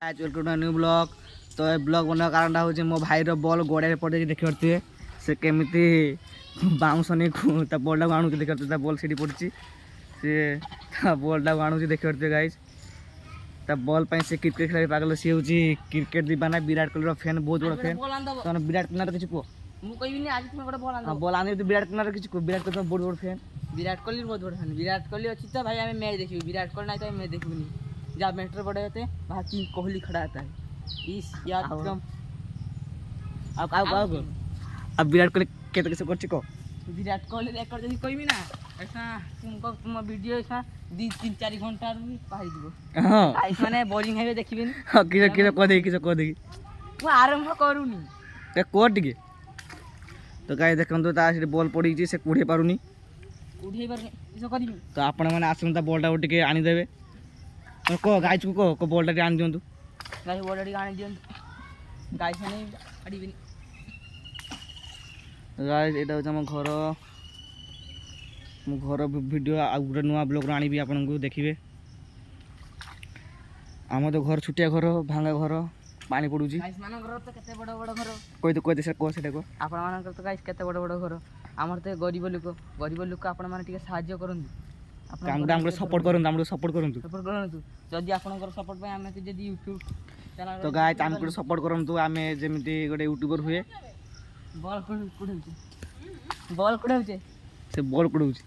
Welcome to new blog. तो ये blog बनवा कारण हूँ मो भाई बॉल गोड़े पड़े देखी पारे से केमी बाउंसनी बॉल टाक आणु देखी पारे बॉल सीटी पड़ी सी बॉल टाक आणु देखी पारे गाइज बॉल से क्रिकेट खेल पागल सी हूँ क्रिकेट दीवाना विराट कोहली फैन बहुत बड़ा फैन। तो विराट कोहली किसी कह बॉल आने विराट कोहली किसी विराट कोहली बहुत बड़ा फैन। विराट कोहली बहुत बड़ा फैन। विराट कोहली अच्छी तो भाई हमें मैच देखिए। विराट कोहली नहीं तो मैच देखूंगी। जब मेटर बड़े होते हैं वहाँ किंग कोहली खड़ा आता है। इस याद कम अब विराट कोहली केते कैसे करछि को विराट कोहली रेकर्ड जदी कोई भी ना ऐसा तुम वीडियो ऐसा 2-3-4 घंटा भी पाई दिबो। हां ऐसा माने बॉलिंग है देखिबेनी। हां किसे कह दे वो आरंभ करूनी ते कोट के तो गाय देखंतु ता से बॉल पड़ी छी से कुढे पारुनी उठे पर इसे करिबी। तो आपण माने आसन ता बॉल टा टिके आनी देबे। तो को गाइस को बॉल टा आनी दियंतु गाइस बॉल टा आनी दियंतु गाइस माने अडिबेनी। गाइस एटा हो हम घर मो घर वीडियो आ गुटे नुआ ब्लॉग आनी आपन को देखिबे। आम तो घर छुटिया घर भांगा घर पानी पड़ुची गाइस मान घर तो केते बड़ बड़ घर कोई से को सेटा को आपण मान तो गाइस केते बड़ बड़ घर हमर तो गरीब लोक आपण मान टिके सहाय्य करंतु हमको सपोर्ट करंतु हमको सपोर्ट करंतु जदि आपनकर सपोर्ट पे हमें जदि YouTube चैनल तो गाइस हमको सपोर्ट करंतु आमे जेमिति गोटे यूट्यूबर हुए। बॉल कुड़ाउचे से बॉल कुड़ाउची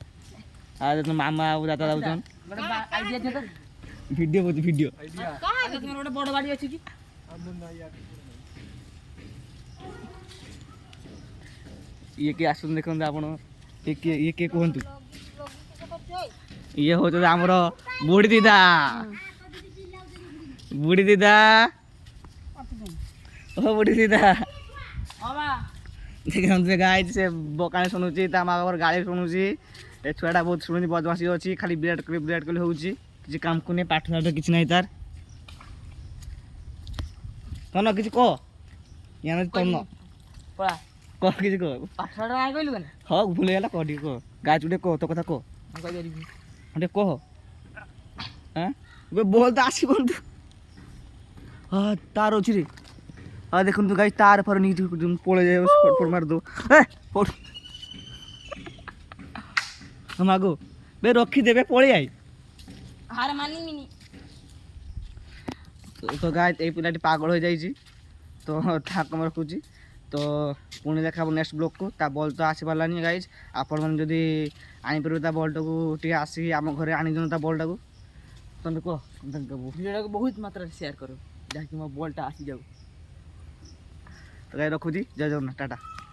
आज तो मामा आ दादा जाउछन गोटे आईडिया दे तो वीडियो कहां है तुम्हारे गोटे बड़ गाड़ी अछि की ये के आसन देखन आपण ये के कहंतु ये हो तो हमर बुढ़ी दीदा ओ बुढ़ी दीदा हां देखते गाइज से बकाने शुणुची माँ गाड़ी शुणुची ए छुआटा बहुत शुणुची बदमाशी अच्छी खाली विराट कोहली होची किसी काम को नहीं पाठ साठ किसी नहीं तार तन किसी कह या तन पड़ा कह किसी कह पाठ साठ नहीं कहलु कने हाँ भूल गला कह टी कह गाइज गुटे कह तो कथा कह हम कह देबी गुटे कह हाँ बोल तो आसी बंधु हाँ तार अच्छी रे हाँ देखो तो गाइज तार फर नहीं पड़े जाए फट मार दो हम आगो बे रखीदे पड़े आई हार मानी मिनी तो गाइज ये पिलाटी पागल हो जाइए तो ठाक रखुची तो पुणी देखा नेक्स्ट ब्लॉग को ता बॉल तो आसी पारानी गाइज आपण मैंने जदि आनीपर ता बॉल टाक टे आसिक आम घरे आनी ता बॉल टाक तुम कह वीडियो को बहुत मात्रा शेयर करो जहाँकि मो बॉल टा आसी जाऊ। तो गाइज रखुची जय जगन्नाथ टाटा।